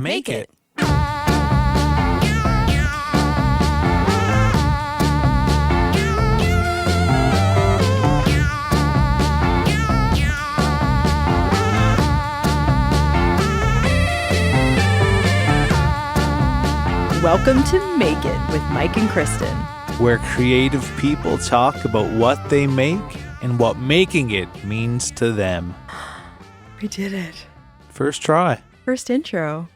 Make it. Welcome to Make It with Mike and Kristen, where creative people talk about what they make and what making it means to them. We did it. First try. First intro.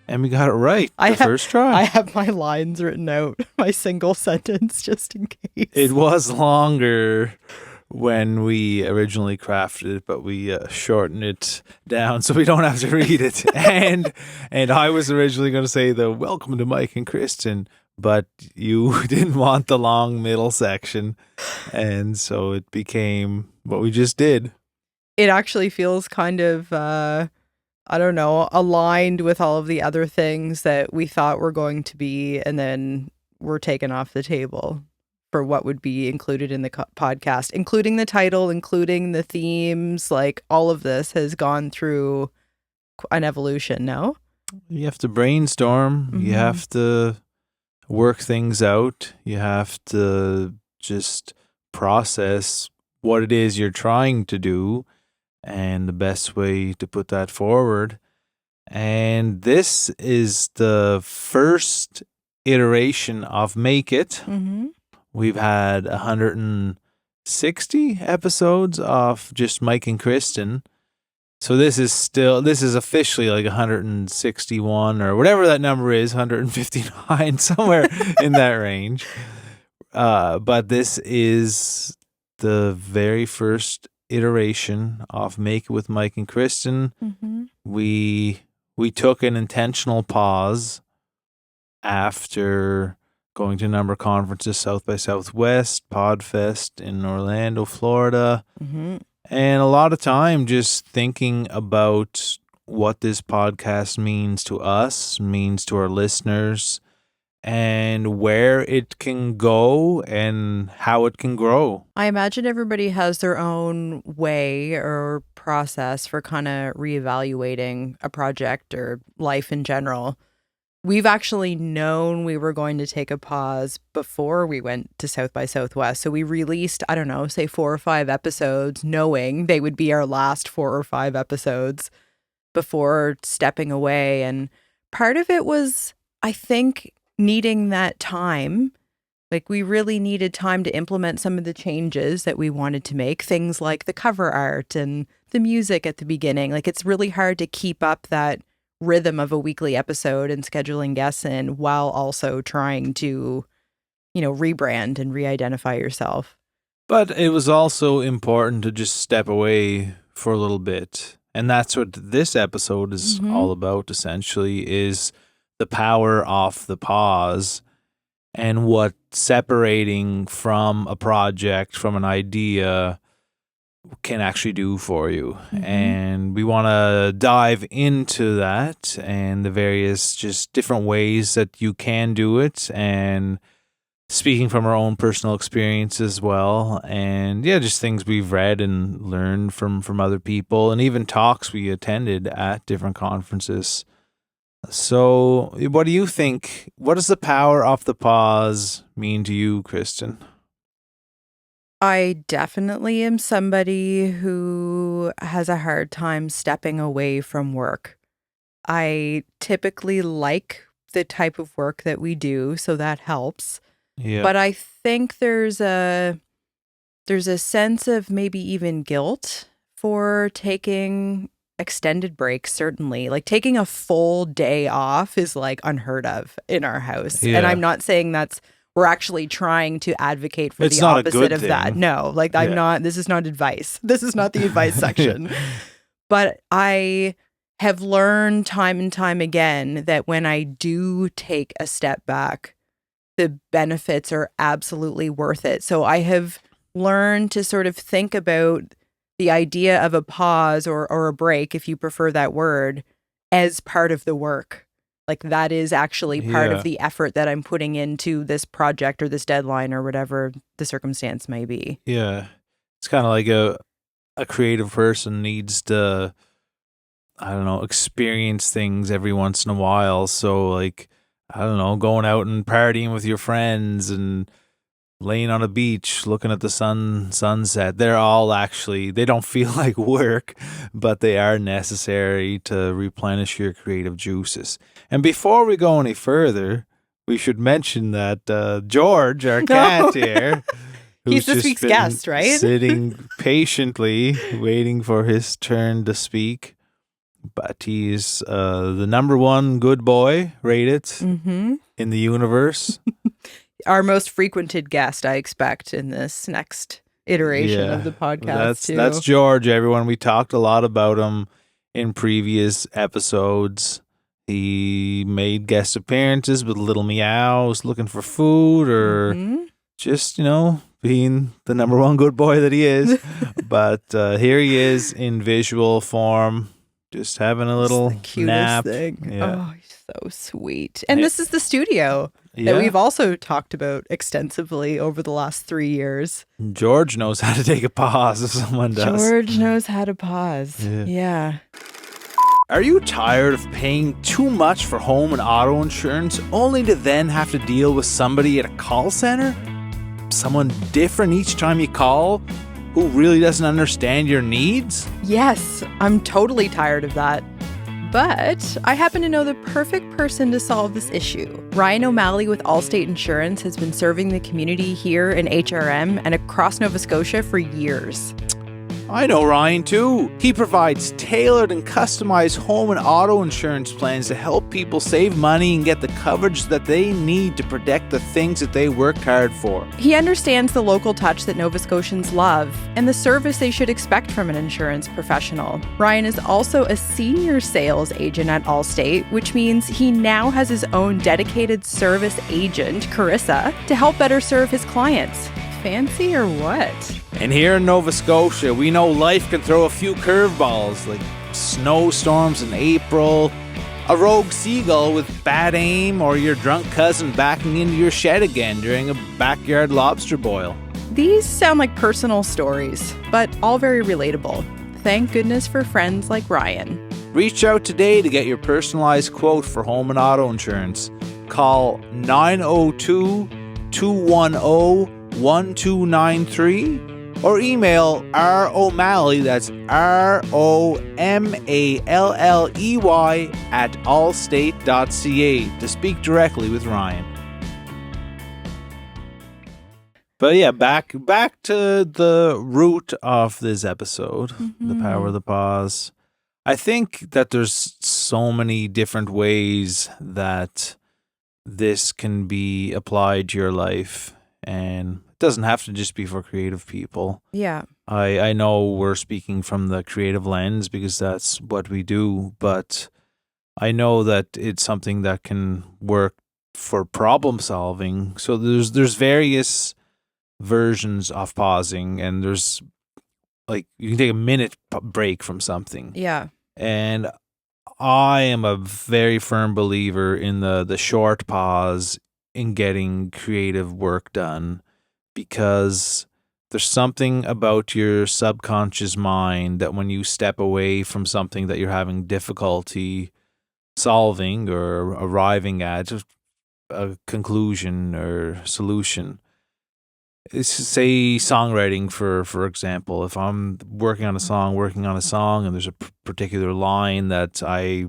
And we got it right. First try. I have my lines written out, my single sentence, just in case. It was longer when we originally crafted it, but we shortened it down so we don't have to read it. and I was originally going to say the welcome to Mike and Kristen, but you didn't want the long middle section, and so it became what we just did. It actually feels kind of, aligned with all of the other things that we thought were going to be, and then were taken off the table for what would be included in the podcast, including the title, including the themes. Like, all of this has gone through an evolution, no? You have to brainstorm. Mm-hmm. You have to work things out. You have to just process what it is you're trying to do and the best way to put that forward. And this is the first iteration of Make It. Mm-hmm. We've had 160 episodes of just Mike and Kristen. So this is officially like 161 or whatever that number is, 159, somewhere in that range. But this is the very first iteration of Make It with Mike and Kristen. Mm-hmm. We took an intentional pause after going to a number of conferences, South by Southwest, Podfest in Orlando, Florida, mm-hmm. and a lot of time just thinking about what this podcast means to us, means to our listeners, and where it can go and how it can grow. I imagine everybody has their own way or process for kind of reevaluating a project or life in general. We've actually known we were going to take a pause before we went to South by Southwest. So we released, say 4 or 5 episodes, knowing they would be our last 4 or 5 episodes before stepping away. And part of it was, I think, needing that time. Like, we really needed time to implement some of the changes that we wanted to make, things like the cover art and the music at the beginning. Like, it's really hard to keep up that rhythm of a weekly episode and scheduling guests in while also trying to, rebrand and re-identify yourself. But it was also important to just step away for a little bit. And that's what this episode is mm-hmm. all about, essentially, is the power of the pause and what separating from a project, from an idea, can actually do for you. Mm-hmm. And we want to dive into that and the various just different ways that you can do it, and speaking from our own personal experience as well, and just things we've read and learned from other people, and even talks we attended at different conferences. So what do you think? What does the power of the pause mean to you, Kristen? I definitely am somebody who has a hard time stepping away from work. I typically like the type of work that we do, so that helps. Yeah. But I think there's a sense of maybe even guilt for taking extended breaks, certainly. Like, taking a full day off is like unheard of in our house. Yeah. And I'm not saying we're actually trying to advocate for the opposite of that. No, I'm not, this is not advice. This is not the advice section. But I have learned time and time again that when I do take a step back, the benefits are absolutely worth it. So I have learned to sort of think about the idea of a pause or a break, if you prefer that word, as part of the work. Like, that is actually part of the effort that I'm putting into this project or this deadline or whatever the circumstance may be. Yeah. It's kind of like a creative person needs to I don't know, experience things every once in a while. So like, I don't know, going out and partying with your friends and laying on a beach looking at the sunset, they're all actually, they don't feel like work, but they are necessary to replenish your creative juices. And before we go any further, we should mention that George, our cat here, He's who's this just week's been guest, right? sitting patiently waiting for his turn to speak, but he's the number one good boy rated in the universe. Our most frequented guest, I expect, in this next iteration of the podcast, too. That's George, everyone. We talked a lot about him in previous episodes. He made guest appearances with Little Meows, looking for food, or just, being the number one good boy that he is. But here he is in visual form, just having a little the cutest nap. thing. Yeah. Oh, he's so sweet. And this is the studio that we've also talked about extensively over the last 3 years. George knows how to take a pause if someone does. George knows how to pause. Yeah. Are you tired of paying too much for home and auto insurance only to then have to deal with somebody at a call center? Someone different each time you call who really doesn't understand your needs? Yes, I'm totally tired of that. But I happen to know the perfect person to solve this issue. Ryan O'Malley with Allstate Insurance has been serving the community here in HRM and across Nova Scotia for years. I know Ryan too. He provides tailored and customized home and auto insurance plans to help people save money and get the coverage that they need to protect the things that they worked hard for. He understands the local touch that Nova Scotians love and the service they should expect from an insurance professional. Ryan is also a senior sales agent at Allstate, which means he now has his own dedicated service agent, Carissa, to help better serve his clients. Fancy or what? And here in Nova Scotia, we know life can throw a few curveballs, like snowstorms in April, a rogue seagull with bad aim, or your drunk cousin backing into your shed again during a backyard lobster boil. These sound like personal stories, but all very relatable. Thank goodness for friends like Ryan. Reach out today to get your personalized quote for home and auto insurance. Call 902-210-1293 or email O'Malley, that's ROMALLEY @allstate.ca to speak directly with Ryan. But yeah, back to the root of this episode, the power of the pause. I think that there's so many different ways that this can be applied to your life, and it doesn't have to just be for creative people. Yeah. I know we're speaking from the creative lens because that's what we do, but I know that it's something that can work for problem solving. So there's various versions of pausing, and there's like you can take a minute break from something. Yeah. And I am a very firm believer in the short pause in getting creative work done, because there's something about your subconscious mind that when you step away from something that you're having difficulty solving or arriving at a conclusion or solution. Say songwriting, for example. If I'm working on a song, and there's a particular line that I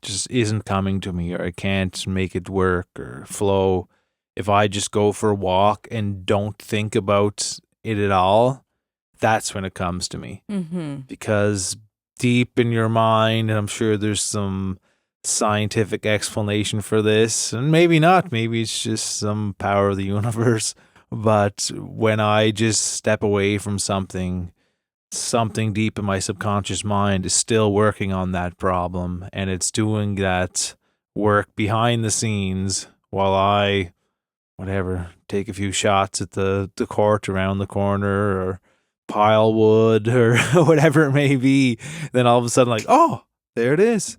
just isn't coming to me, or I can't make it work or flow, if I just go for a walk and don't think about it at all, that's when it comes to me. Because deep in your mind, and I'm sure there's some scientific explanation for this, and maybe not, maybe it's just some power of the universe. But when I just step away from something deep in my subconscious mind is still working on that problem, and it's doing that work behind the scenes while I, take a few shots at the court around the corner or pile wood or whatever it may be, then all of a sudden like, oh, there it is.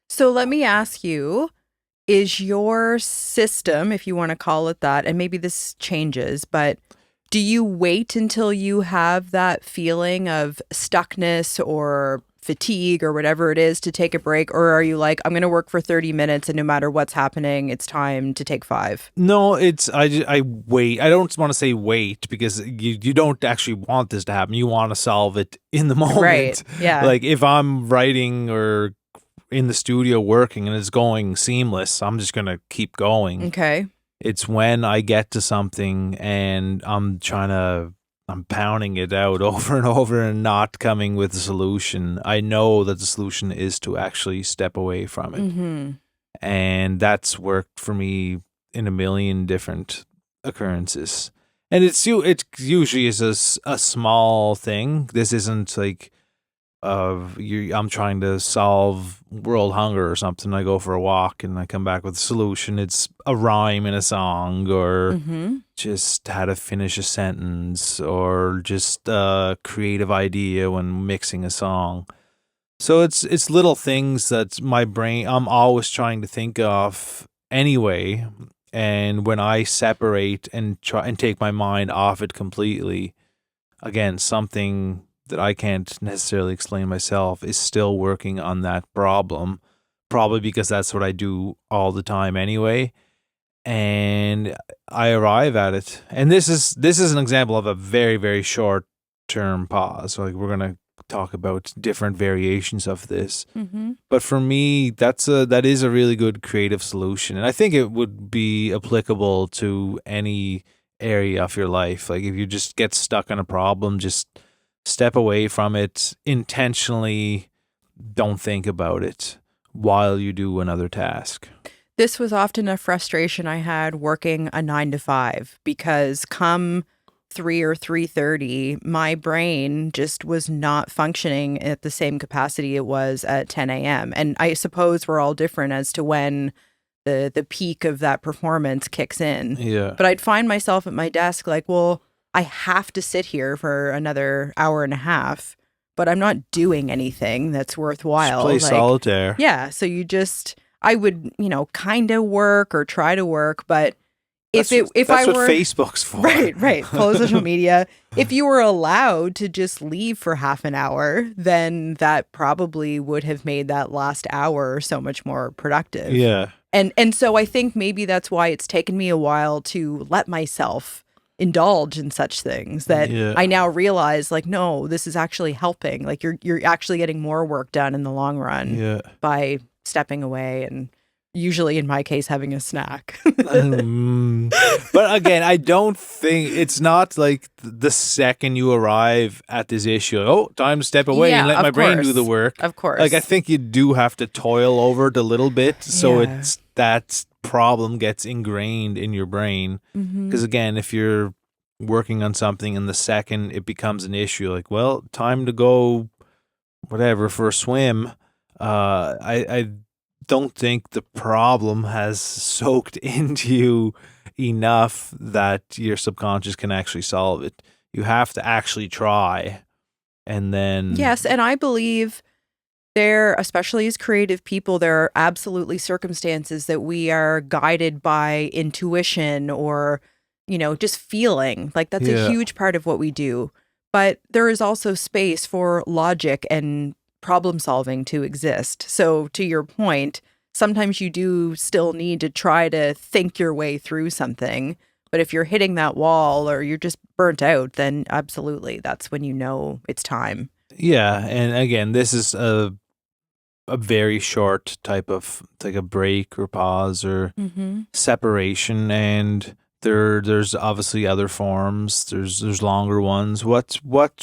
So let me ask you, is your system, if you want to call it that, and maybe this changes, but Do you wait until you have that feeling of stuckness or fatigue or whatever it is to take a break? Or are you like, I'm going to work for 30 minutes and no matter what's happening, it's time to take 5? No, I wait. I don't want to say wait because you don't actually want this to happen. You want to solve it in the moment. Right. Yeah. Like if I'm writing or in the studio working and it's going seamless, I'm just going to keep going. Okay. It's when I get to something and I'm pounding it out over and over and not coming with a solution. I know that the solution is to actually step away from it. Mm-hmm. And that's worked for me in a million different occurrences. And it usually is a small thing. This isn't like I'm trying to solve world hunger or something. I go for a walk and I come back with a solution. It's a rhyme in a song or just how to finish a sentence or just a creative idea when mixing a song. So it's little things that I'm always trying to think of anyway. And when I separate and try and take my mind off it completely, again, something that I can't necessarily explain myself is still working on that problem, probably because that's what I do all the time anyway. And I arrive at it. And this is an example of a very, very short term pause. Like we're going to talk about different variations of this. Mm-hmm. But for me, that is a really good creative solution. And I think it would be applicable to any area of your life. Like if you just get stuck on a problem, just step away from it intentionally. Don't think about it while you do another task. This was often a frustration I had working a 9 to 5 because come 3 or 3:30, my brain just was not functioning at the same capacity it was at 10 a.m. And I suppose we're all different as to when the peak of that performance kicks in. Yeah. But I'd find myself at my desk like, well, I have to sit here for another hour and a half, but I'm not doing anything that's worthwhile. Just play solitaire. Yeah. So I would, kind of work or try to work, but that's what Facebook's for. Right. Follow social media. If you were allowed to just leave for half an hour, then that probably would have made that last hour so much more productive. Yeah. And so I think maybe that's why it's taken me a while to let myself indulge in such things that I now realize like, no, this is actually helping. Like you're actually getting more work done in the long run by stepping away and usually in my case having a snack. But again, I don't think it's not like the second you arrive at this issue, time to step away and let my brain do the work. Of course. Like I think you do have to toil over it a little bit so it's that problem gets ingrained in your brain. Because again, if you're working on something and the second it becomes an issue, like, well, time to go whatever for a swim, I don't think the problem has soaked into you enough that your subconscious can actually solve it. You have to actually try. And then yes, and I believe there, especially as creative people, there are absolutely circumstances that we are guided by intuition or, just feeling. Like that's a huge part of what we do. But there is also space for logic and problem solving to exist. So to your point, sometimes you do still need to try to think your way through something. But if you're hitting that wall or you're just burnt out, then absolutely, that's when you know it's time. Yeah. And again, this is a very short type of like a break or pause or separation. And there's obviously other forms. There's longer ones. What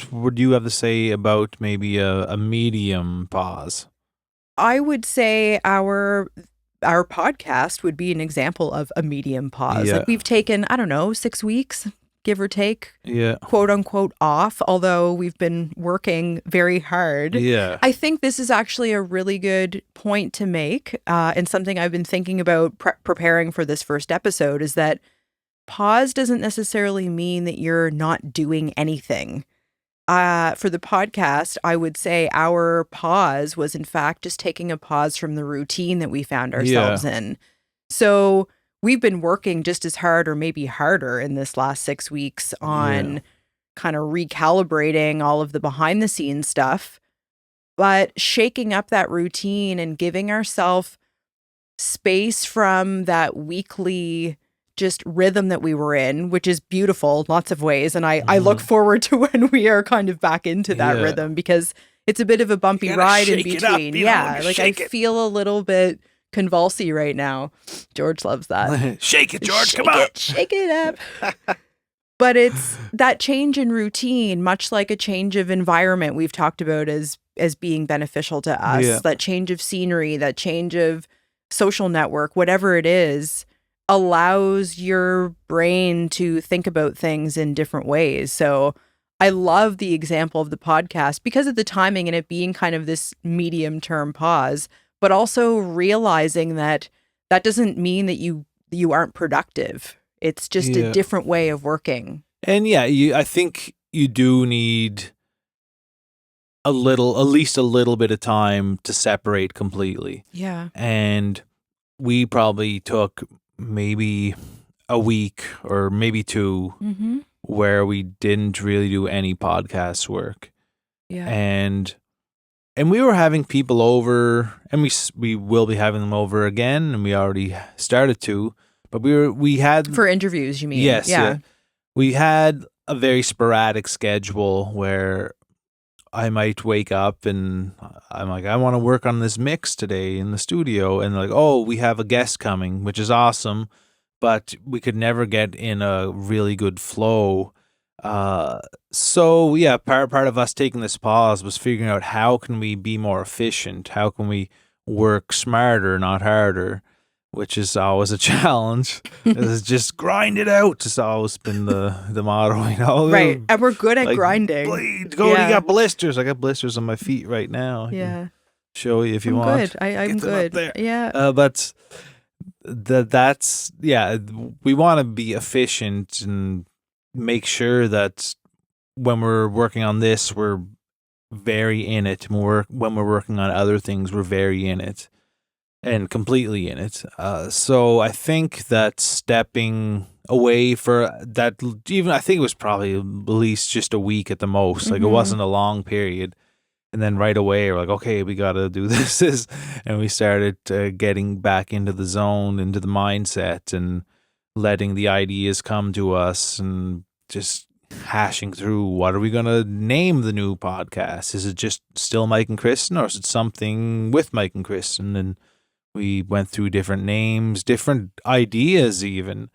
would you have to say about maybe a medium pause? I would say our podcast would be an example of a medium pause. Yeah. Like we've taken, 6 weeks, give or take, quote unquote off, although we've been working very hard. Yeah. I think this is actually a really good point to make. And something I've been thinking about preparing for this first episode is that pause doesn't necessarily mean that you're not doing anything. For the podcast, I would say our pause was in fact just taking a pause from the routine that we found ourselves in. So we've been working just as hard or maybe harder in this last 6 weeks on kind of recalibrating all of the behind the scenes stuff, but shaking up that routine and giving ourselves space from that weekly just rhythm that we were in, which is beautiful in lots of ways. And I look forward to when we are kind of back into that rhythm, because it's a bit of a bumpy ride in between. I feel a little bit convulsy right now. George loves that. Shake it, George. Come on. Shake it up. But it's that change in routine, much like a change of environment we've talked about as being beneficial to us. Yeah. That change of scenery, that change of social network, whatever it is, allows your brain to think about things in different ways. So I love the example of the podcast because of the timing and it being kind of this medium term pause, but also realizing that doesn't mean that you aren't productive. It's just a different way of working. And I think you do need at least a little bit of time to separate completely. Yeah. And we probably took maybe a week or maybe 2 where we didn't really do any podcast work. Yeah. And we were having people over, and we will be having them over again, and we already started to. But we had for interviews, you mean? Yes. Yeah. We had a very sporadic schedule where I might wake up and I'm like, I want to work on this mix today in the studio, and like, oh, we have a guest coming, which is awesome, but we could never get in a really good flow. So yeah, part of us taking this pause was figuring out how can we be more efficient, how can we work smarter, not harder. Which is always a challenge. It's just grind it out. It's always been the motto, you know. Right, and we're good at grinding. Bleed. You got blisters. I got blisters on my feet right now. Yeah, show you if you want. Good. I'm good. Yeah. But that's we want to be efficient and make sure that when we're working on this, we're very in it. When we're working on other things, we're very in it. And completely in it. So I think that stepping away for that, even I think it was probably at least just a week at the most. Like it wasn't a long period. And then right away we're like, okay, we got to do this. And we started getting back into the zone, into the mindset, and letting the ideas come to us and just hashing through what are we going to name the new podcast? Is it just still Mike and Kristen, or is it something with Mike and Kristen? And we went through different names, different ideas even.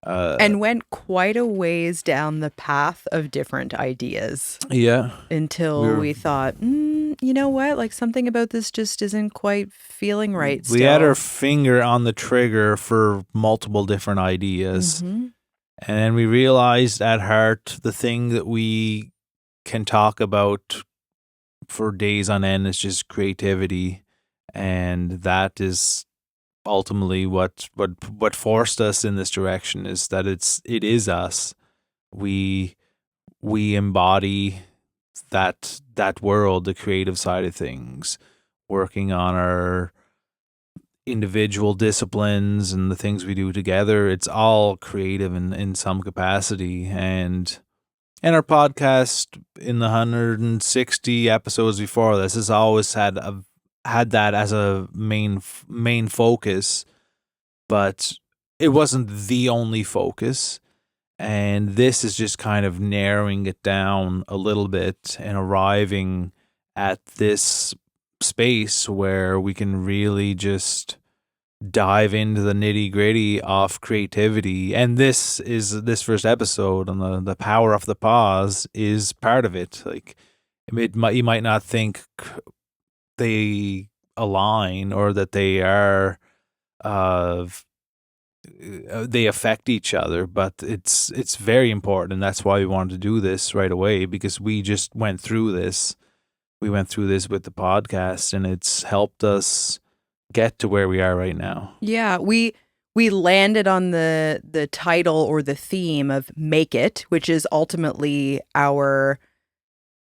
And went quite a ways down the path of different ideas. Yeah. Until we thought, you know what? Like something about this just isn't quite feeling right still. We had our finger on the trigger for multiple different ideas. And then we realized at heart the thing that we can talk about for days on end is just creativity. And that is ultimately what forced us in this direction, is that it is us. We embody that world, the creative side of things, working on our individual disciplines and the things we do together. It's all creative in some capacity. And our podcast in the 160 episodes before this has always had that as a main focus, but it wasn't the only focus. And this is just kind of narrowing it down a little bit and arriving at this space where we can really just dive into the nitty gritty of creativity. And this first episode on the power of the pause is part of it. Like you might not think they align or that they are they affect each other, but it's very important, and that's why we wanted to do this right away, because we just went through this. We went through this with the podcast, and it's helped us get to where we are right now. Yeah, we landed on the title or the theme of Make It, which is ultimately our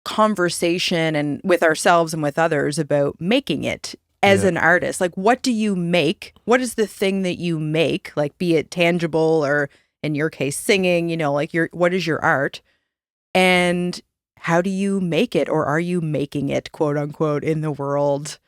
conversation and with ourselves and with others about making it as an artist? Like, what do you make? What is the thing that you make? Like, be it tangible or in your case, singing, like what is your art? And how do you make it, or are you making it, quote unquote, in the world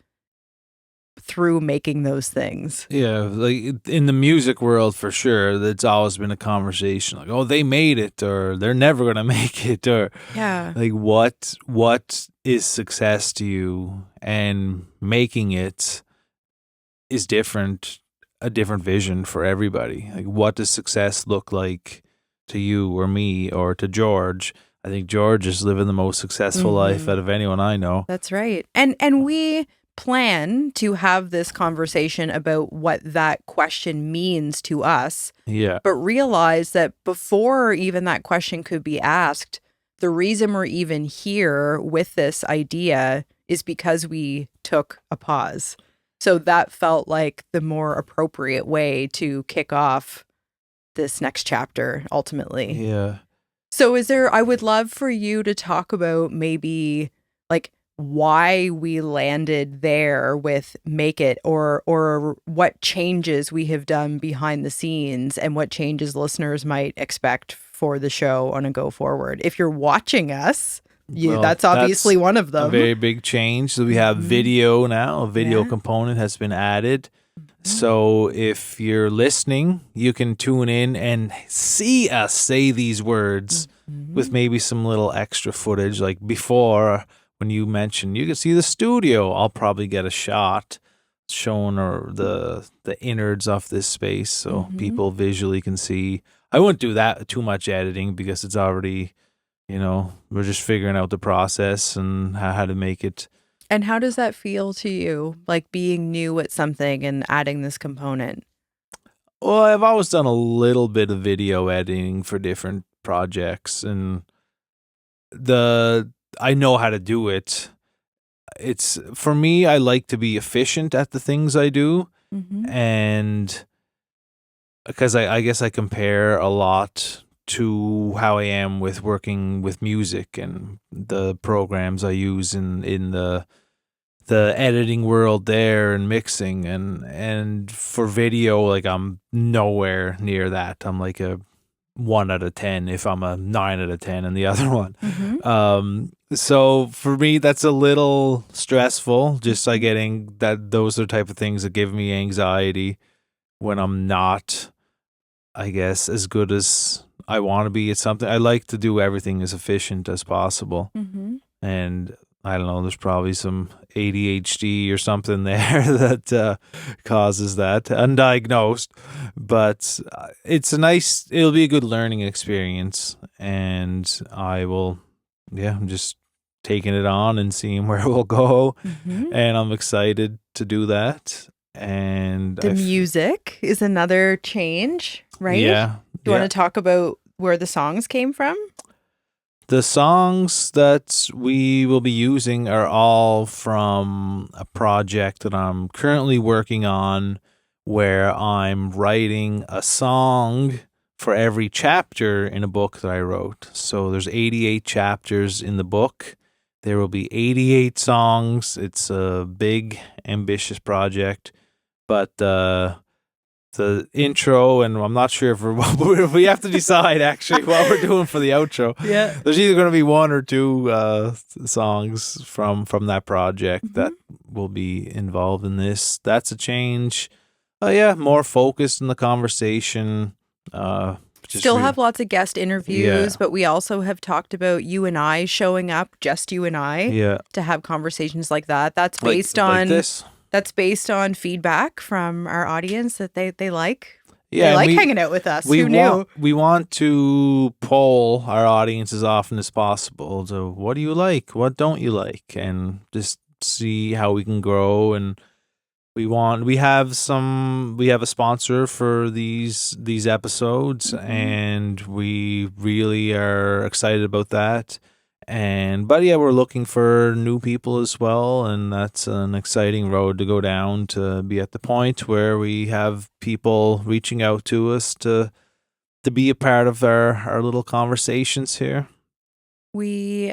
through making those things? Yeah, like in the music world for sure, it's always been a conversation like, oh, they made it, or they're never gonna make it, or like what is success to you? And making it is different, a different vision for everybody. Like, what does success look like to you or me or to George? I think George is living the most successful life out of anyone I know. That's right. And we plan to have this conversation about what that question means to us. Yeah. But realize that before even that question could be asked, the reason we're even here with this idea is because we took a pause. So that felt like the more appropriate way to kick off this next chapter, ultimately. Yeah. So I would love for you to talk about maybe like why we landed there with Make It, or what changes we have done behind the scenes and what changes listeners might expect for the show on a go forward. If you're watching us, that's obviously one of them. A very big change. So we have video now. A video component has been added. So if you're listening, you can tune in and see us say these words with maybe some little extra footage. Like before, when you mentioned you can see the studio, I'll probably get a shot showing the innards of this space so people visually can see. I wouldn't do that too much editing because it's already, we're just figuring out the process and how to make it. And how does that feel to you, like being new at something and adding this component? Well, I've always done a little bit of video editing for different projects, and I know how to do it. It's for me, I like to be efficient at the things I do, and because I guess I compare a lot to how I am with working with music and the programs I use in the editing world there and mixing, and for video, like I'm nowhere near that. I'm like a 1 out of 10 if I'm a 9 out of 10 in the other one. So for me, that's a little stressful, just like getting that. Those are the type of things that give me anxiety when I'm not, I guess, as good as I want to be at something. I like to do everything as efficient as possible. And I don't know, there's probably some ADHD or something there that causes that, undiagnosed. But it'll be a good learning experience. And I'm just taking it on and seeing where we'll go. And I'm excited to do that. And the music is another change, right? Yeah. Do you want to talk about where the songs came from? The songs that we will be using are all from a project that I'm currently working on, where I'm writing a song for every chapter in a book that I wrote. So there's 88 chapters in the book. There will be 88 songs. It's a big, ambitious project, but the intro, and I'm not sure if we have to decide actually what we're doing for the outro. Yeah, there's either going to be 1 or 2 songs from that project that will be involved in this. That's a change. More focused in the conversation. Still have lots of guest interviews, but we also have talked about you and I showing up, just you and I, to have conversations like that. That's based on this. That's based on feedback from our audience that they like. Yeah, they like hanging out with us. Who knew? We want to poll our audience as often as possible. So what do you like? What don't you like? And just see how we can grow. And we have a sponsor for these episodes, and we really are excited about that. But we're looking for new people as well, and that's an exciting road to go down, to be at the point where we have people reaching out to us to be a part of our little conversations here. We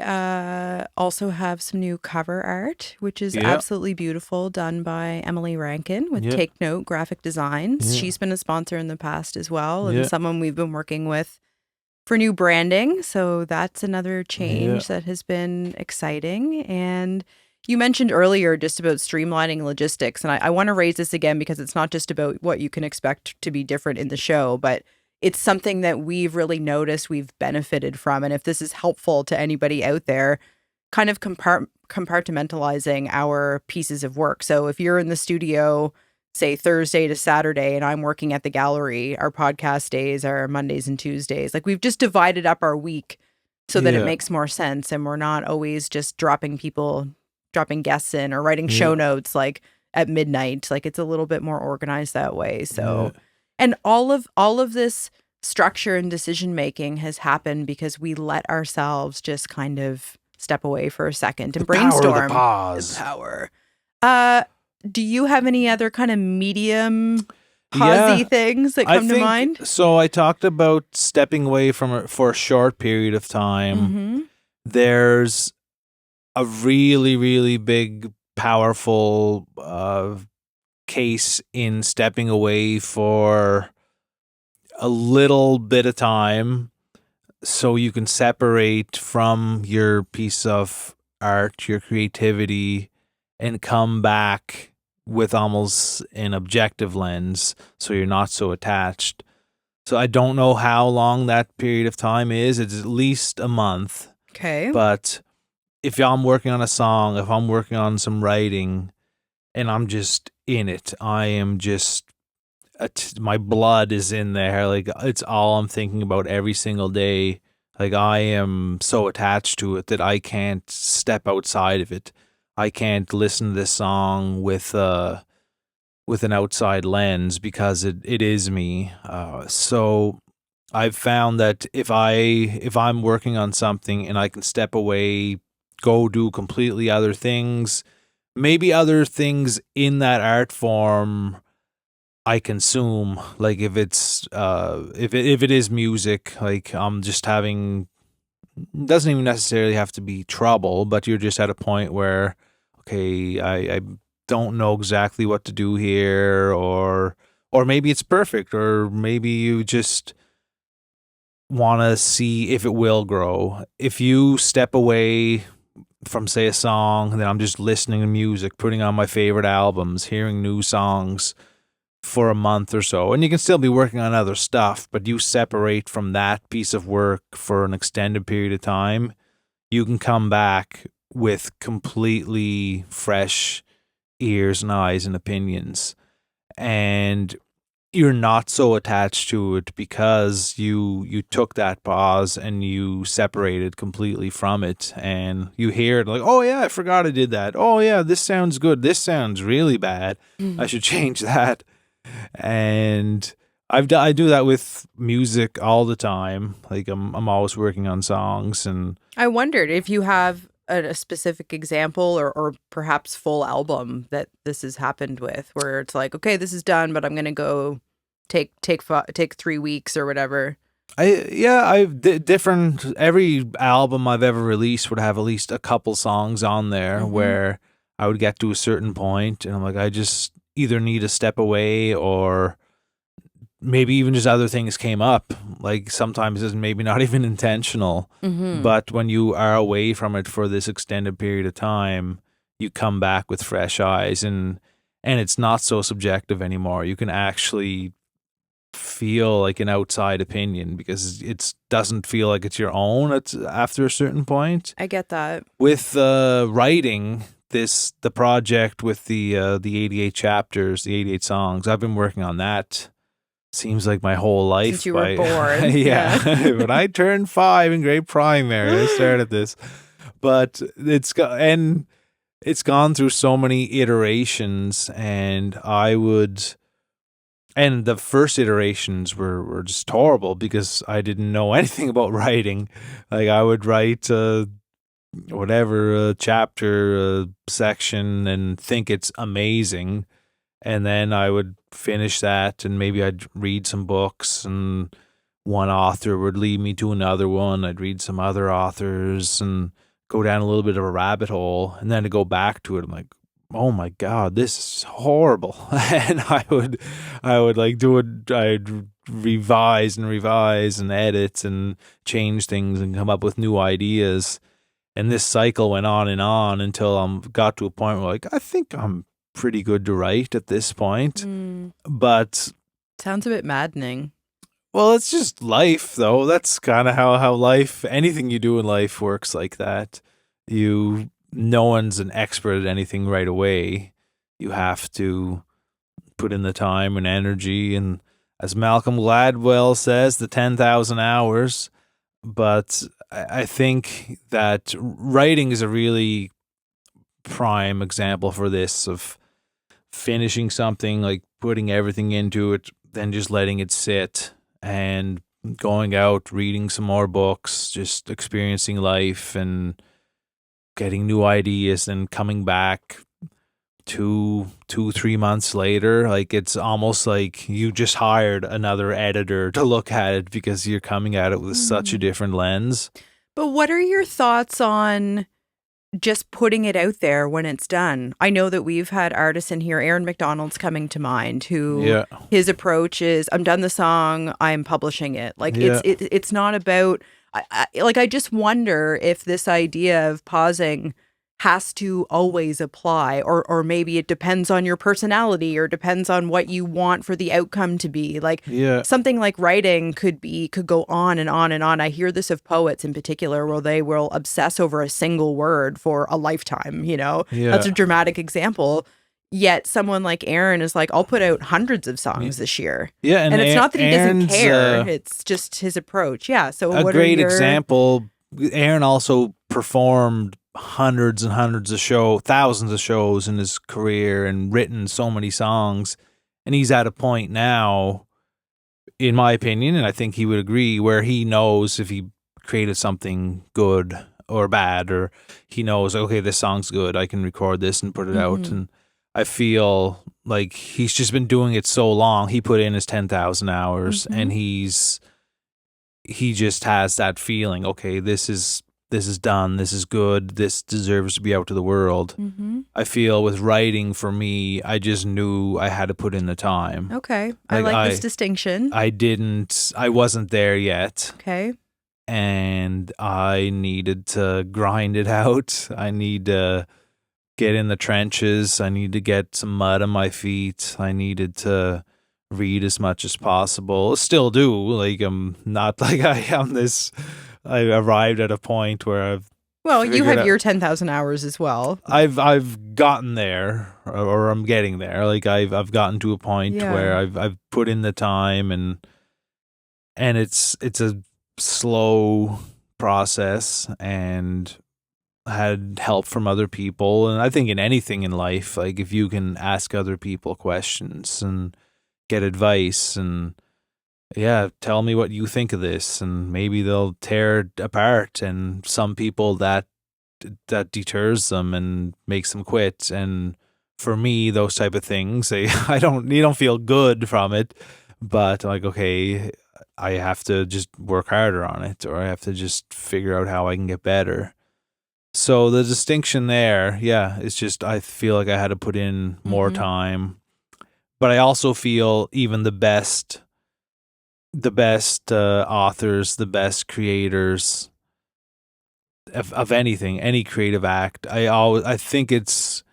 also have some new cover art, which is Yeah. absolutely beautiful, done by Emily Rankin with Yeah. Take Note Graphic Designs. Yeah. She's been a sponsor in the past as well, and Yeah. someone we've been working with for new branding. So that's another Yeah. change that has been exciting. And you mentioned earlier just about streamlining logistics. And I want to raise this again because it's not just about what you can expect to be different in the show, but it's something that we've really noticed we've benefited from. And if this is helpful to anybody out there, kind of compartmentalizing our pieces of work. So if you're in the studio, say Thursday to Saturday, and I'm working at the gallery, our podcast days are Mondays and Tuesdays. Like we've just divided up our week so that it Yeah. makes more sense. And we're not always just dropping guests in or writing show Yeah. notes like at midnight. Like it's a little bit more organized that way. Yeah. So, and all of this structure and decision making has happened because we let ourselves just kind of step away for a second and The power of the brainstorm. pause. Power. Uh, do you have any other kind of medium pausey Yeah. things that I come to think mind? so. I talked about stepping away from it for a short period of time. Mm-hmm. There's a really, really big, powerful case in stepping away for a little bit of time so you can separate from your piece of art, your creativity, and come back with almost an objective lens so you're not so attached. So I don't know how long that period of time is. It's at least a month. Okay. But if I'm working on a song, if I'm working on some writing and I'm just in it, I am just my blood is in there. Like it's all I'm thinking about every single day. Like I am so attached to it that I can't step outside of it. I can't listen to this song with an outside lens because it is me. So I've found that if I'm working on something and I can step away, go do completely other things, maybe other things in that art form I consume. Like if it's if it is music, like I'm just having, doesn't even necessarily have to be trouble, but you're just at a point where okay, I don't know exactly what to do here, or maybe it's perfect, or maybe you just want to see if it will grow. If you step away from, say, a song, then I'm just listening to music, putting on my favorite albums, hearing new songs for a month or so, and you can still be working on other stuff, but you separate from that piece of work for an extended period of time, you can come back with completely fresh ears and eyes and opinions. And you're not so attached to it because you took that pause and you separated completely from it, and you hear it like, oh yeah, I forgot I did that. Oh yeah, this sounds good. This sounds really bad. I should change that. And I do that with music all the time. Like I'm always working on songs, and I wondered if you have a specific example or perhaps full album that this has happened with, where it's like, okay, this is done, but I'm gonna go take 3 weeks or whatever. I've different. Every album I've ever released would have at least a couple songs on there where I would get to a certain point and I'm like, I just either need to step away, or maybe even just other things came up. Like sometimes it's maybe not even intentional, but when you are away from it for this extended period of time, you come back with fresh eyes, and it's not so subjective anymore. You can actually feel like an outside opinion because it doesn't feel like it's your own after a certain point. I get that. With writing the project with the 88 chapters, the 88 songs, I've been working on that seems like my whole life. Since you were born. Yeah. When I turned 5 in grade primary, I started this. But it's gone through so many iterations, and the first iterations were just horrible because I didn't know anything about writing. Like I would write whatever a chapter section and think it's amazing, and then I would finish that and maybe I'd read some books and one author would lead me to another one. I'd read some other authors and go down a little bit of a rabbit hole, and then to go back to it, I'm like, oh my God, this is horrible. And I would like do it. I'd revise and edit and change things and come up with new ideas. And this cycle went on until I got to a point where like, I think I'm pretty good to write at this point. But Sounds a bit maddening. well, it's just life, though. That's kind of how life, anything you do in life works like that. No one's an expert at anything right away. You have to put in the time and energy. And as Malcolm Gladwell says, the 10,000 hours. But I think that writing is a really prime example for this, of finishing something, like putting everything into it, then just letting it sit and going out, reading some more books, just experiencing life and getting new ideas, and coming back 3 months later. Like, it's almost like you just hired another editor to look at it because you're coming at it with such a different lens. But what are your thoughts on just putting it out there when it's done? I know that we've had artists in here, Aaron McDonald's coming to mind, who his approach is, I'm done the song, I'm publishing it. Like, it's not about, I just wonder if this idea of pausing has to always apply, or maybe it depends on your personality, or depends on what you want for the outcome to be. Like, something like writing could go on and on and on. I hear this of poets in particular, where they will obsess over a single word for a lifetime, That's a dramatic example. Yet someone like Aaron is like, I'll put out hundreds of songs this year. Yeah, and it's not that he doesn't care. It's just his approach. Yeah. So a great example, Aaron also performed hundreds and hundreds of thousands of shows in his career, and written so many songs. And he's at a point now, in my opinion, and I think he would agree, where he knows if he created something good or bad, or he knows, okay, this song's good, I can record this and put it out. And I feel like he's just been doing it so long. He put in his 10,000 hours, and he just has that feeling, okay, this is done, this is good, this deserves to be out to the world. I feel with writing, for me, I just knew I had to put in the time. Okay. I like this distinction. I wasn't there yet. Okay. And I needed to grind it out. I need to get in the trenches. I need to get some mud on my feet. I needed to read as much as possible. Still do. Like, I'm not like I am this. I arrived at a point where you have your 10,000 hours as well. I've gotten there, or I'm getting there. Like, I've gotten to a point where I've put in the time, and it's a slow process, and had help from other people. And I think in anything in life, like, if you can ask other people questions and get advice, and tell me what you think of this, and maybe they'll tear it apart. And some people that deters them and makes them quit. And for me, those type of things, you don't feel good from it, but I'm like, okay, I have to just work harder on it, or I have to just figure out how I can get better. So the distinction there, it's just, I feel like I had to put in more time. But I also feel even the best authors, the best creators of anything, any creative act, I think it's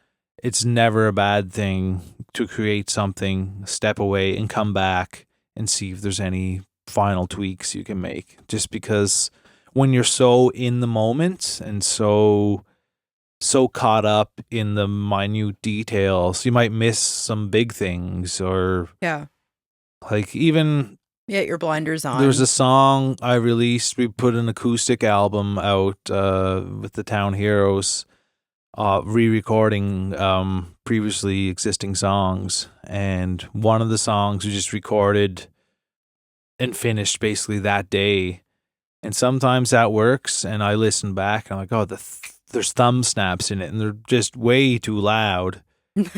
never a bad thing to create something, step away, and come back and see if there's any final tweaks you can make. Just because when you're so in the moment and so caught up in the minute details, you might miss some big things, or like, even your blinders on. There's a song I released. We put an acoustic album out with the Town Heroes, re-recording previously existing songs. And one of the songs we just recorded and finished basically that day. And sometimes that works, and I listen back and I'm like, oh, there's thumb snaps in it, and they're just way too loud.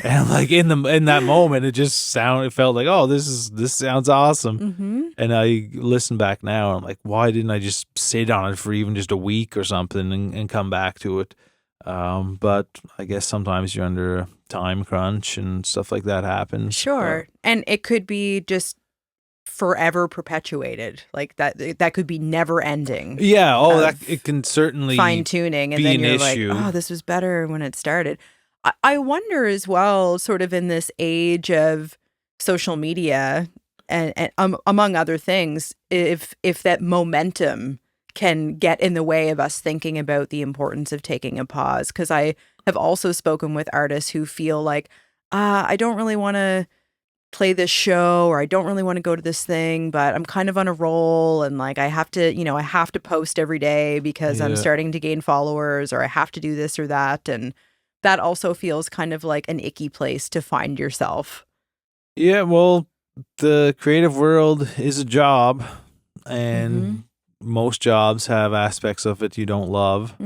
And like in that moment, it felt like, oh, this sounds awesome. And I listen back now, and I'm like, why didn't I just sit on it for even just a week or something and come back to it? But I guess sometimes you're under a time crunch and stuff like that happens. Sure. And it could be just forever perpetuated. Like that could be never ending. Yeah. Oh, that it can certainly fine tuning. And then you're like, oh, this was better when it started. I wonder as well, sort of in this age of social media and among other things, if that momentum can get in the way of us thinking about the importance of taking a pause. Because I have also spoken with artists who feel like, I don't really want to play this show, or I don't really want to go to this thing, but I'm kind of on a roll, and like I have to post every day because I'm starting to gain followers, or I have to do this or that. And that also feels kind of like an icky place to find yourself. Yeah, well, the creative world is a job, and most jobs have aspects of it you don't love.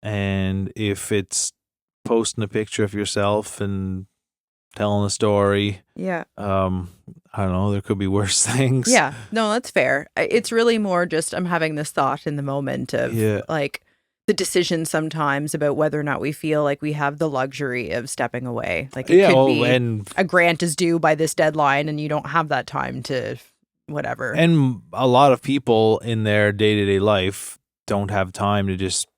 And if it's posting a picture of yourself and telling a story, I don't know, there could be worse things. Yeah, no, that's fair. It's really more just I'm having this thought in the moment of like the decision sometimes about whether or not we feel like we have the luxury of stepping away. Like it could be and a grant is due by this deadline and you don't have that time to whatever. And a lot of people in their day-to-day life don't have time to just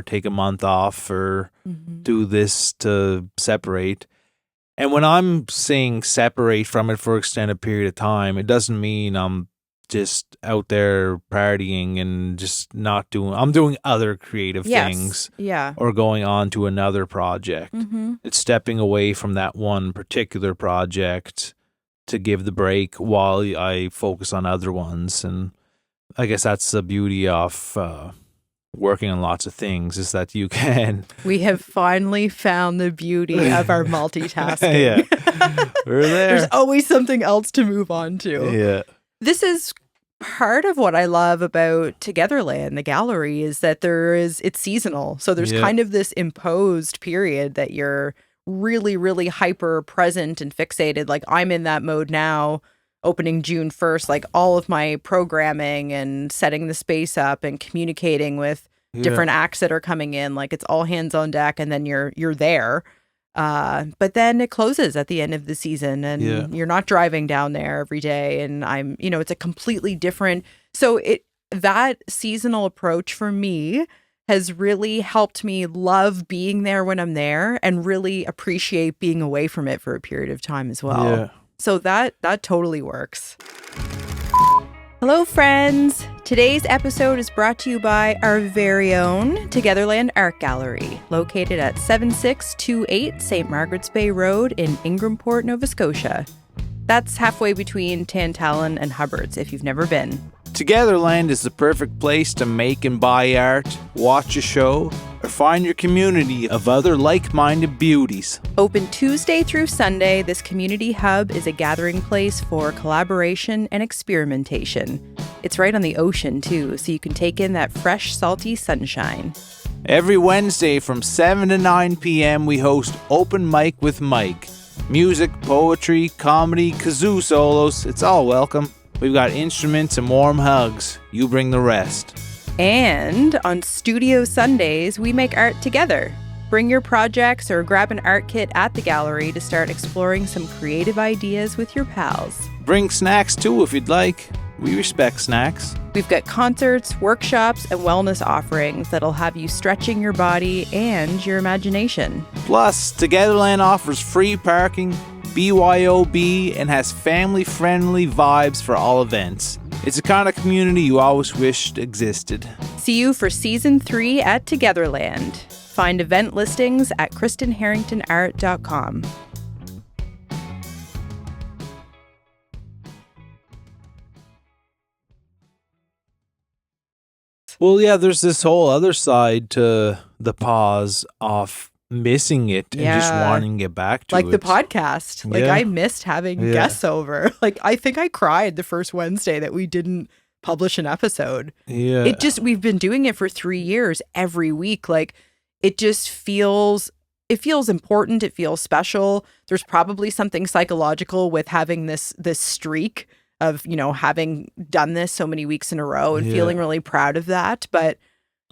take a month off or do this to separate. And when I'm saying separate from it for an extended period of time, it doesn't mean I'm just out there partying and just not doing. I'm doing other creative things, or going on to another project. It's stepping away from that one particular project to give the break while I focus on other ones. And I guess that's the beauty of working on lots of things, is that you can. We have finally found the beauty of our multitasking. We're there. There's always something else to move on to. Yeah. This is part of what I love about Togetherland, the gallery, is that it's seasonal. So there's kind of this imposed period that you're really, really hyper present and fixated. Like I'm in that mode now, opening June 1st, like all of my programming and setting the space up and communicating with different acts that are coming in. Like it's all hands on deck, and then you're there. But then it closes at the end of the season, and you're not driving down there every day. And it's a completely different. So that seasonal approach for me has really helped me love being there when I'm there and really appreciate being away from it for a period of time as well. Yeah. So that totally works. Hello, friends. Today's episode is brought to you by our very own Togetherland Art Gallery, located at 7628 St. Margaret's Bay Road in Ingrimport, Nova Scotia. That's halfway between Tantallon and Hubbard's if you've never been. Togetherland is the perfect place to make and buy art, watch a show, or find your community of other like-minded beauties. Open Tuesday through Sunday, this community hub is a gathering place for collaboration and experimentation. It's right on the ocean, too, so you can take in that fresh, salty sunshine. Every Wednesday from 7 to 9 p.m., we host Open Mic with Mike. Music, poetry, comedy, kazoo solos, it's all welcome. We've got instruments and warm hugs. You bring the rest. And on Studio Sundays, we make art together. Bring your projects or grab an art kit at the gallery to start exploring some creative ideas with your pals. Bring snacks too if you'd like. We respect snacks. We've got concerts, workshops, and wellness offerings that'll have you stretching your body and your imagination. Plus, Togetherland offers free parking, BYOB, and has family-friendly vibes for all events. It's the kind of community you always wished existed. See you for Season 3 at Togetherland. Find event listings at KristenHarringtonArt.com. Well, yeah, there's this whole other side to the pause of missing it and just wanting to get back to like it. The podcast. Like I missed having guests over. Like I think I cried the first Wednesday that we didn't publish an episode. We've been doing it for 3 years every week. Like it just feels it feels important. It feels special. There's probably something psychological with having this streak of, having done this so many weeks in a row and feeling really proud of that. But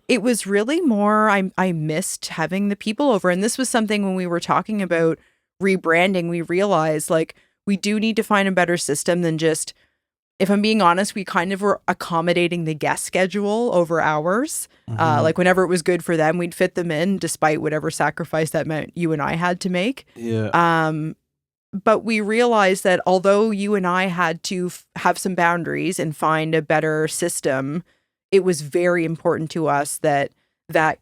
it was really more, I missed having the people over. And this was something when we were talking about rebranding, we realized like we do need to find a better system than just, if I'm being honest, we kind of were accommodating the guest schedule over hours. Like whenever it was good for them, we'd fit them in despite whatever sacrifice that meant you and I had to make. But we realized that although you and I had to have some boundaries and find a better system, it was very important to us that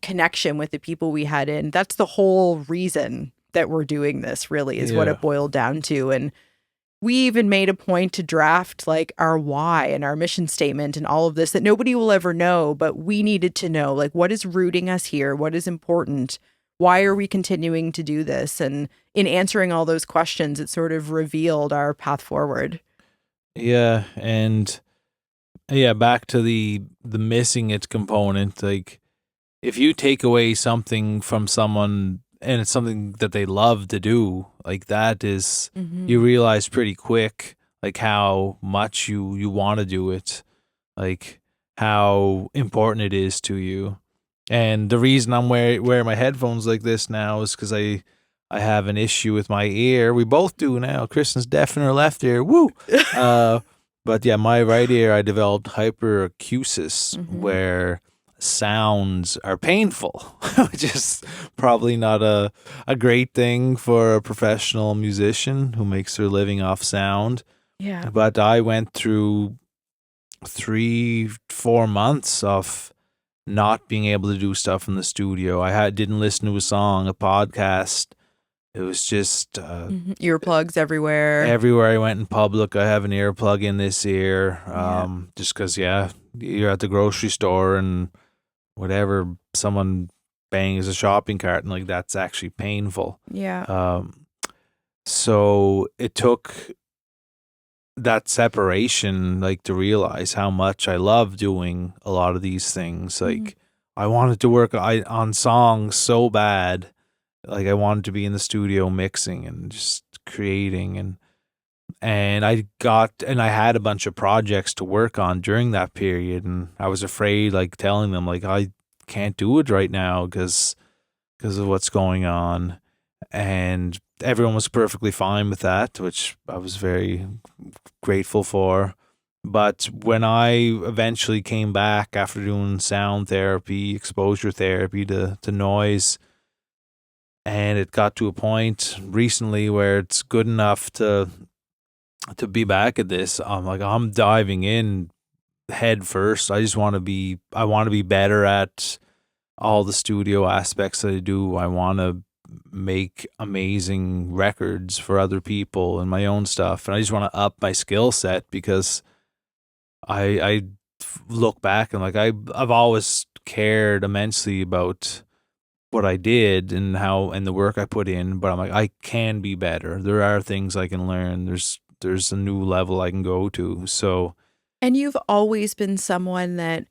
connection with the people we had in. That's the whole reason that we're doing this, really, is what it boiled down to. And we even made a point to draft like our why and our mission statement and all of this that nobody will ever know, but we needed to know like what is rooting us here, what is important, why are we continuing to do this? And in answering all those questions, it sort of revealed our path forward. Yeah, and back to the missing it component. Like, if you take away something from someone and it's something that they love to do, like that is, you realize pretty quick, like how much you want to do it, like how important it is to you. And the reason I'm wearing my headphones like this now is because I have an issue with my ear. We both do now. Kristen's deaf in her left ear. Woo! But yeah, my right ear, I developed hyperacusis, where sounds are painful, which is probably not a great thing for a professional musician who makes their living off sound. Yeah. But I went through 3-4 months of not being able to do stuff in the studio. I didn't listen to a song, a podcast. It was just earplugs everywhere. Everywhere I went in public, I have an earplug in this ear. Just because, you're at the grocery store and whatever, someone bangs a shopping cart and like that's actually painful. Yeah. So it took that separation, like, to realize how much I love doing a lot of these things. Like, I wanted to work on songs so bad. Like, I wanted to be in the studio mixing and just creating, and I had a bunch of projects to work on during that period, and I was afraid, like, telling them, like, I can't do it right now because of what's going on. And everyone was perfectly fine with that, which I was very grateful for. But when I eventually came back after doing sound therapy, exposure therapy to noise, and it got to a point recently where it's good enough to be back at this, I'm like, I'm diving in head first. I want to be better at all the studio aspects that I do. I want to make amazing records for other people and my own stuff. And I just want to up my skill set because I look back and like, I've always cared immensely about what I did and the work I put in, but I'm like, I can be better. There are things I can learn. There's a new level I can go to. So, and you've always been someone that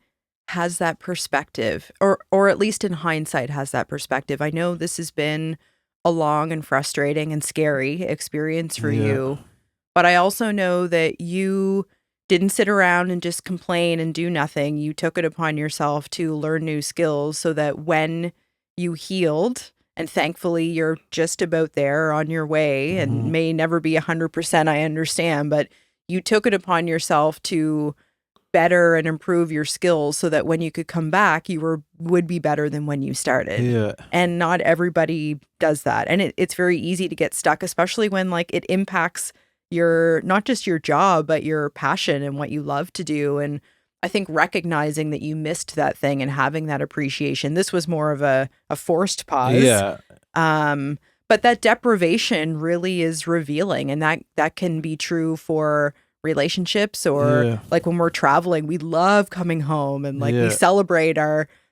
has that perspective, or at least in hindsight has that perspective. I know this has been a long and frustrating and scary experience for you, but I also know that you didn't sit around and just complain and do nothing. You took it upon yourself to learn new skills so that when you healed, and thankfully you're just about there on your way and may never be 100%, I understand, but you took it upon yourself to better and improve your skills so that when you could come back, you would be better than when you started. Yeah. And not everybody does that. And it's very easy to get stuck, especially when like it impacts not just your job, but your passion and what you love to do. And I think recognizing that you missed that thing and having that appreciation, this was more of a forced pause. Yeah. But that deprivation really is revealing, and that can be true for relationships or like when we're traveling, we love coming home and like we celebrate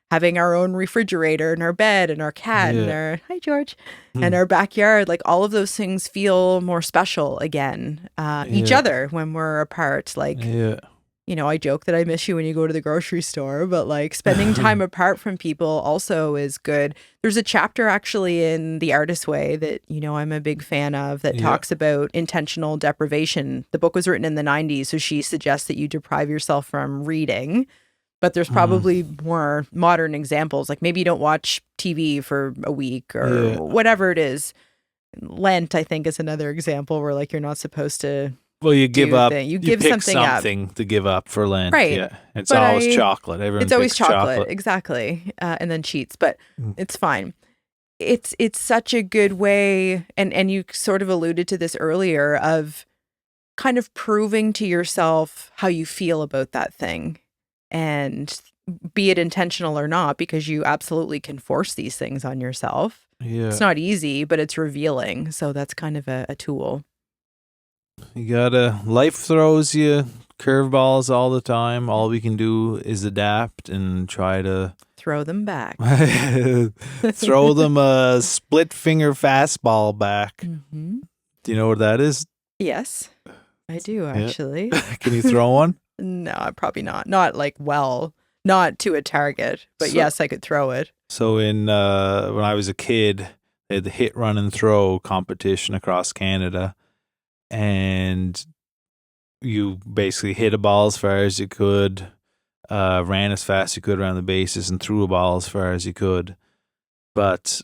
having our own refrigerator and our bed and our cat and our, hi George, and our backyard. Like all of those things feel more special again, each other when we're apart. Like, I joke that I miss you when you go to the grocery store, but like spending time apart from people also is good. There's a chapter actually in The Artist's Way that, I'm a big fan of that talks about intentional deprivation. The book was written in the 90s, so she suggests that you deprive yourself from reading. But there's probably more modern examples, like maybe you don't watch TV for a week or whatever it is. Lent, I think, is another example where like you're not supposed to. Well, you give up. You pick something up to give up for Lent. Right. Yeah, it's always chocolate. Everyone it's always picks chocolate. Exactly, and then cheats. But it's fine. It's such a good way, and you sort of alluded to this earlier, of kind of proving to yourself how you feel about that thing, and be it intentional or not, because you absolutely can force these things on yourself. Yeah, it's not easy, but it's revealing. So that's kind of a tool. Life throws you curveballs all the time. All we can do is adapt and try to throw them back. Throw them a split finger fastball back. Mm-hmm. Do you know what that is? Yes, I do actually. Can you throw one? No, probably not. Not not to a target, but yes, I could throw it. So when I was a kid, they had the hit, run, and throw competition across Canada. And you basically hit a ball as far as you could, ran as fast as you could around the bases, and threw a ball as far as you could. But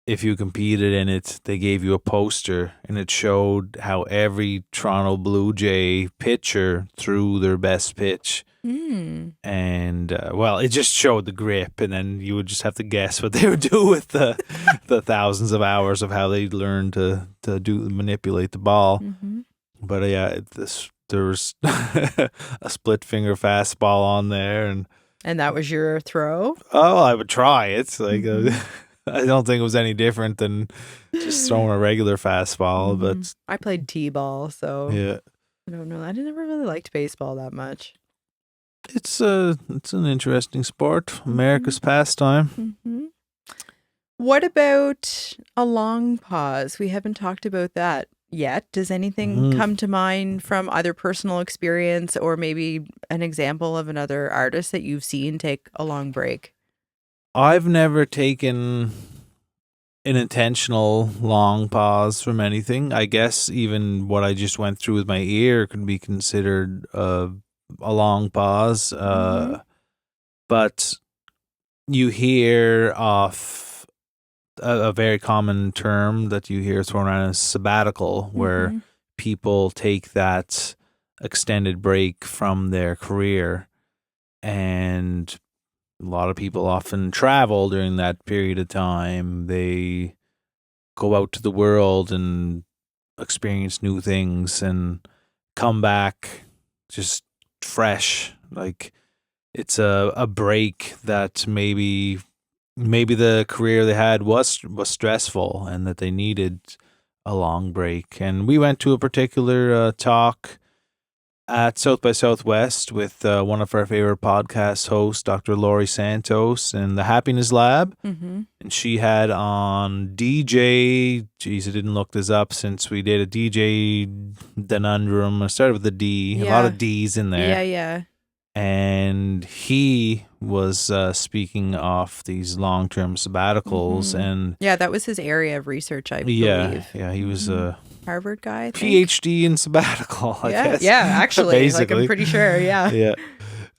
if you competed in it, they gave you a poster, and it showed how every Toronto Blue Jay pitcher threw their best pitch. And it just showed the grip, and then you would just have to guess what they would do with the thousands of hours of how they learned to manipulate the ball. But there was a split finger fastball on there, and that was your throw. Oh, I would try it. It's like I don't think it was any different than just throwing a regular fastball. But I played t-ball, so yeah, I don't know. I never really liked baseball that much. It's an interesting sport, America's pastime. What about a long pause? We haven't talked about that yet. Does anything come to mind from either personal experience or maybe an example of another artist that you've seen take a long break? I've never taken an intentional long pause from anything. I guess even what I just went through with my ear could be considered a long pause, but you hear of a very common term that you hear thrown around as sabbatical, where people take that extended break from their career, and a lot of people often travel during that period of time. They go out to the world and experience new things and come back just fresh. Like it's a break that maybe the career they had was stressful and that they needed a long break. And we went to a particular talk at South by Southwest with one of our favorite podcast hosts, Dr. Laurie Santos, in the Happiness Lab. And she had on DJ, geez, I didn't look this up since we did a DJ Denundrum. I started with a D, a lot of D's in there. Yeah. And he was speaking of these long-term sabbaticals. And that was his area of research, I believe. Yeah, he was a Harvard guy, I think. PhD in sabbatical, I guess. Yeah, actually, basically. like I'm pretty sure, yeah.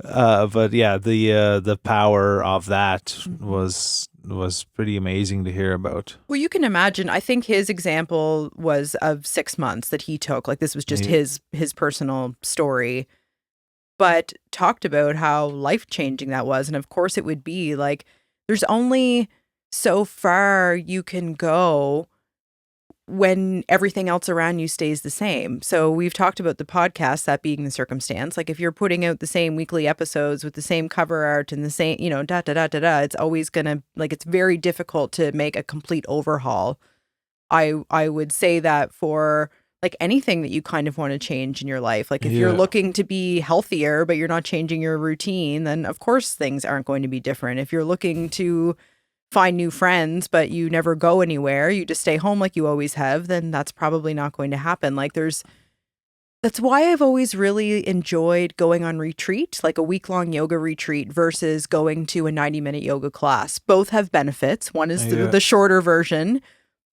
But yeah, the power of that was pretty amazing to hear about. Well, you can imagine, I think his example was of 6 months that he took. Like this was just his personal story, but talked about how life-changing that was. And of course it would be like, there's only so far you can go when everything else around you stays the same. So we've talked about the podcast, that being the circumstance. Like if you're putting out the same weekly episodes with the same cover art and the same, it's always going to, like, it's very difficult to make a complete overhaul. I would say that for like anything that you kind of want to change in your life. Like if you're looking to be healthier, but you're not changing your routine, then of course things aren't going to be different. If you're looking to find new friends, but you never go anywhere, you just stay home like you always have, then that's probably not going to happen. Like That's why I've always really enjoyed going on retreat, like a week-long yoga retreat versus going to a 90-minute yoga class. Both have benefits. One is Yeah. the shorter version,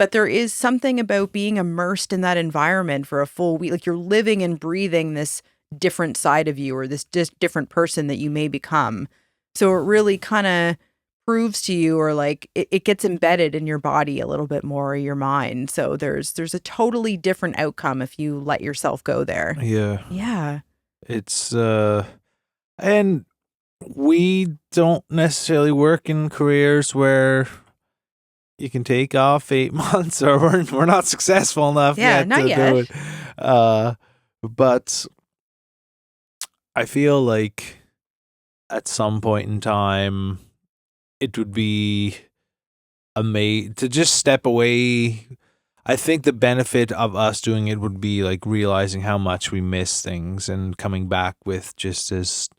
but there is something about being immersed in that environment for a full week. Like you're living and breathing this different side of you or this different person that you may become. So it really kind of proves to you, or like it gets embedded in your body a little bit more, or your mind. So there's a totally different outcome if you let yourself go there. Yeah. Yeah. It's and we don't necessarily work in careers where you can take off 8 months, or we're not successful enough yet not to yet. do it. But I feel like at some point in time it would be amazing to just step away. I think the benefit of us doing it would be like realizing how much we miss things and coming back with just this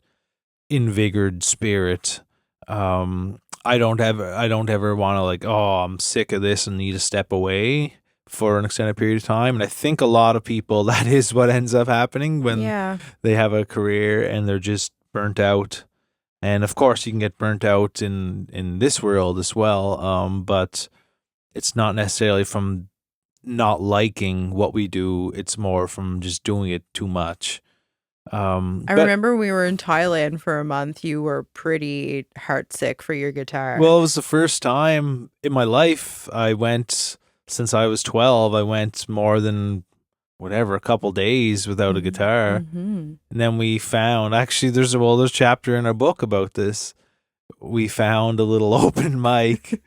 invigorated spirit. I don't ever want to like, oh, I'm sick of this and need to step away for an extended period of time. And I think a lot of people, that is what ends up happening when they have a career and they're just burnt out. And of course, you can get burnt out in this world as well. But it's not necessarily from not liking what we do. It's more from just doing it too much. I remember we were in Thailand for a month. You were pretty heartsick for your guitar. Well, it was the first time in my life I went, since I was 12, I went more than a couple days without a guitar. Mm-hmm. And then we found, actually, there's a chapter in our book about this. We found a little open mic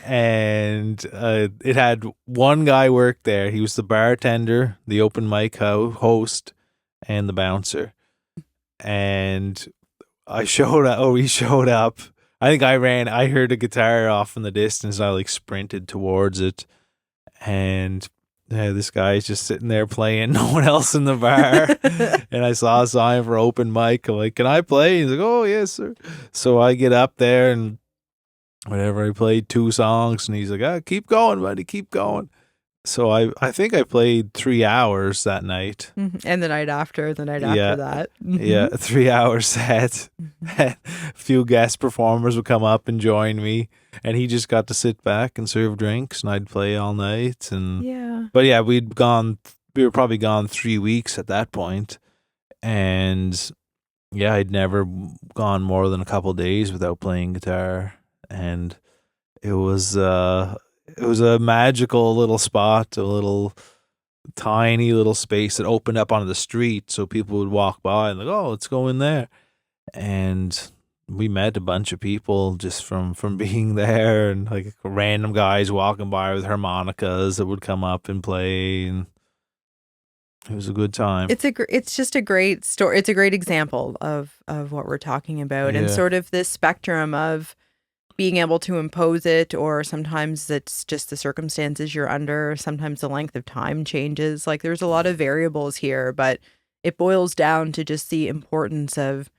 and it had one guy work there. He was the bartender, the open mic host, and the bouncer. And we showed up. I think I heard a guitar off in the distance and I like sprinted towards it. And this guy's just sitting there playing, no one else in the bar. And I saw a sign for open mic. I'm like, can I play? He's like, oh, yes, sir. So I get up there and whatever, I played 2 songs and he's like, keep going, buddy, keep going. So I think I played 3 hours that night. Mm-hmm. And the night after that. Mm-hmm. Yeah, 3 hour set. A few guest performers would come up and join me. And he just got to sit back and serve drinks and I'd play all night. But yeah, we were probably gone 3 weeks at that point. And yeah, I'd never gone more than a couple of days without playing guitar. And it was a magical little spot, a little tiny little space that opened up onto the street, so people would walk by and like, oh, let's go in there. And we met a bunch of people just from being there, and like random guys walking by with harmonicas that would come up and play, and it was a good time. It's just a great story. It's a great example of what we're talking about, and sort of this spectrum of being able to impose it, or sometimes it's just the circumstances you're under. Sometimes the length of time changes. Like there's a lot of variables here, but it boils down to just the importance of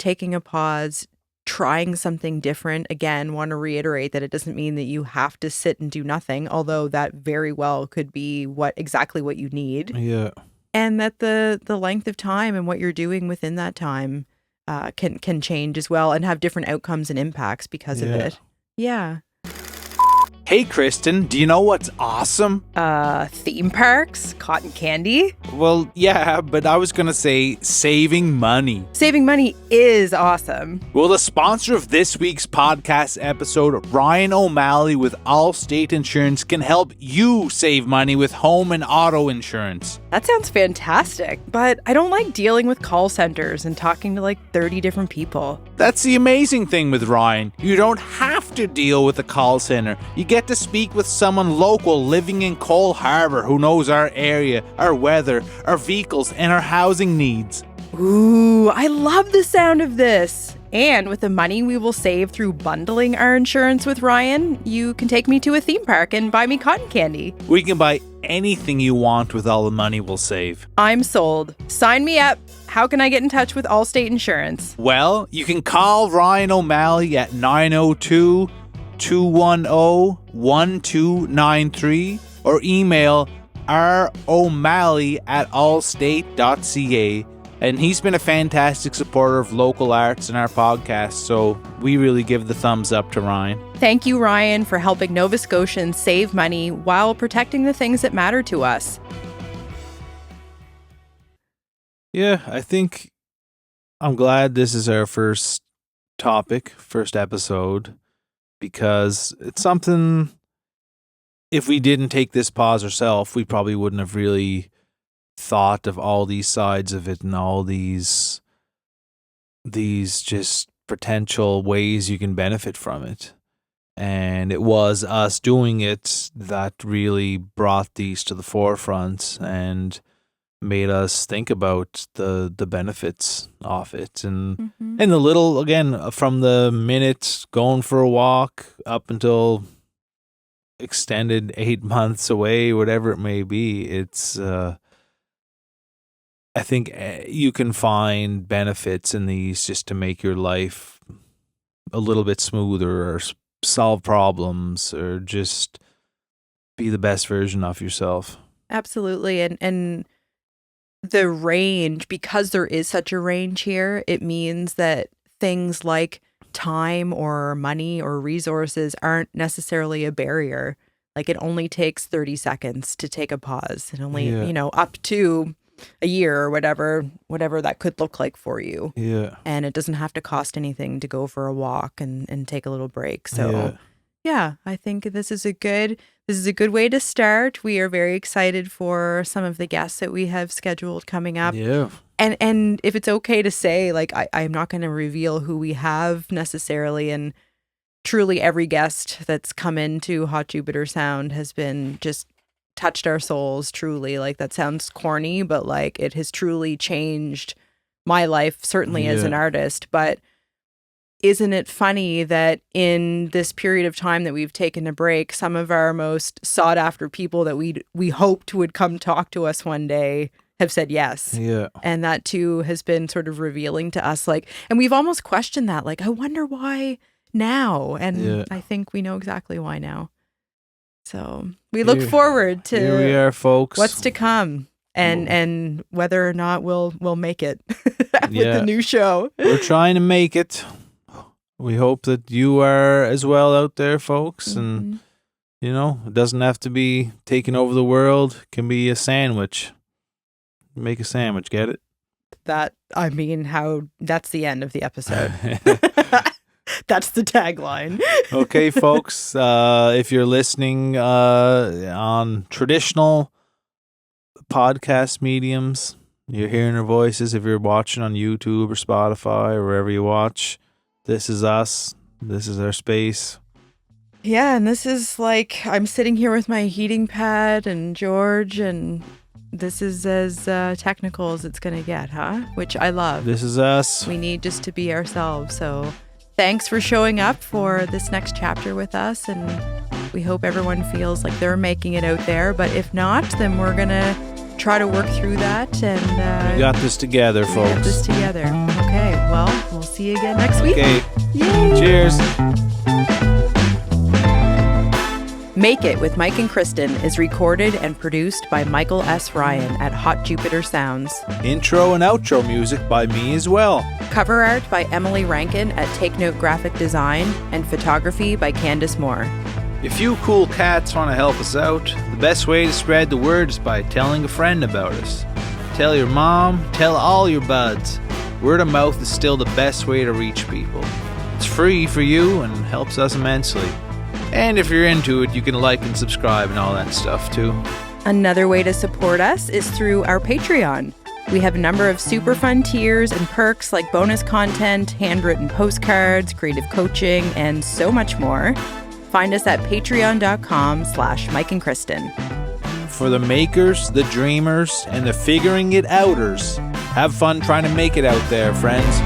taking a pause, trying something different. Again, want to reiterate that it doesn't mean that you have to sit and do nothing, although that very well could be exactly what you need. Yeah. And that the length of time and what you're doing within that time can change as well and have different outcomes and impacts because of it. Yeah. Hey, Kristen, do you know what's awesome? Theme parks, cotton candy. Well, yeah, but I was going to say saving money. Saving money is awesome. Well, the sponsor of this week's podcast episode, Ryan O'Malley with Allstate Insurance, can help you save money with home and auto insurance. That sounds fantastic, but I don't like dealing with call centers and talking to like 30 different people. That's the amazing thing with Ryan. You don't have to deal with a call center. You get to speak with someone local living in Cole Harbour who knows our area, our weather, our vehicles, and our housing needs. Ooh, I love the sound of this. And with the money we will save through bundling our insurance with Ryan, you can take me to a theme park and buy me cotton candy. We can buy anything you want with all the money we'll save. I'm sold. Sign me up. How can I get in touch with Allstate Insurance? Well, you can call Ryan O'Malley at 902-210-1293 or email romalley@allstate.ca. And he's been a fantastic supporter of local arts in our podcast, so we really give the thumbs up to Ryan. Thank you, Ryan, for helping Nova Scotians save money while protecting the things that matter to us. Yeah, I think I'm glad this is our first episode, because it's something, if we didn't take this pause ourselves, we probably wouldn't have really thought of all these sides of it and all these just potential ways you can benefit from it. And it was us doing it that really brought these to the forefront and made us think about the benefits of it. And and the little, again, from the minute going for a walk up until extended 8 months away, whatever it may be, it's I think you can find benefits in these just to make your life a little bit smoother, or solve problems, or just be the best version of yourself. Absolutely. And the range, because there is such a range here, it means that things like time or money or resources aren't necessarily a barrier. Like, it only takes 30 seconds to take a pause, and only, up to a year or whatever that could look like for you. Yeah. And it doesn't have to cost anything to go for a walk and take a little break. So yeah, I think this is a good way to start. We are very excited for some of the guests that we have scheduled coming up. Yeah. And if it's okay to say, like, I'm not going to reveal who we have necessarily, and truly every guest that's come into Hot Jupiter Sound has been just touched our souls, truly. Like, that sounds corny, but like, it has truly changed my life, certainly as an artist. But isn't it funny that in this period of time that we've taken a break, some of our most sought after people that we hoped would come talk to us one day have said yes. Yeah. And that too has been sort of revealing to us, like, and we've almost questioned that, like, I wonder why now. And I think we know exactly why now. So we look forward to here we are, folks, what's to come, and whether or not we'll make it with the new show. We're trying to make it. We hope that you are as well out there, folks. And it doesn't have to be taking over the world. It can be a sandwich. Make a sandwich, get it? That's the end of the episode. That's the tagline. Okay, folks, if you're listening on traditional podcast mediums, you're hearing our voices. If you're watching on YouTube or Spotify or wherever you watch, this is us. This is our space. Yeah, and this is like, I'm sitting here with my heating pad and George, and this is as technical as it's going to get, huh? Which I love. This is us. We need just to be ourselves. So thanks for showing up for this next chapter with us, and we hope everyone feels like they're making it out there. But if not, then we're going to try to work through that. And we got this together, folks. We got this together. Okay, well, we'll see you again next week. Okay. Yay. Cheers. Make It with Mike and Kristen is recorded and produced by Michael S. Ryan at Hot Jupiter Sounds. Intro and outro music by me as well. Cover art by Emily Rankin at Take Note Graphic Design, and photography by Candace Moore. If you cool cats want to help us out, the best way to spread the word is by telling a friend about us. Tell your mom, tell all your buds. Word of mouth is still the best way to reach people. It's free for you and helps us immensely. And if you're into it, you can like and subscribe and all that stuff too. Another way to support us is through our Patreon. We have a number of super fun tiers and perks like bonus content, handwritten postcards, creative coaching, and so much more. Find us at patreon.com/Mike and Kristen. For the makers, the dreamers, and the figuring it outers, have fun trying to make it out there, friends.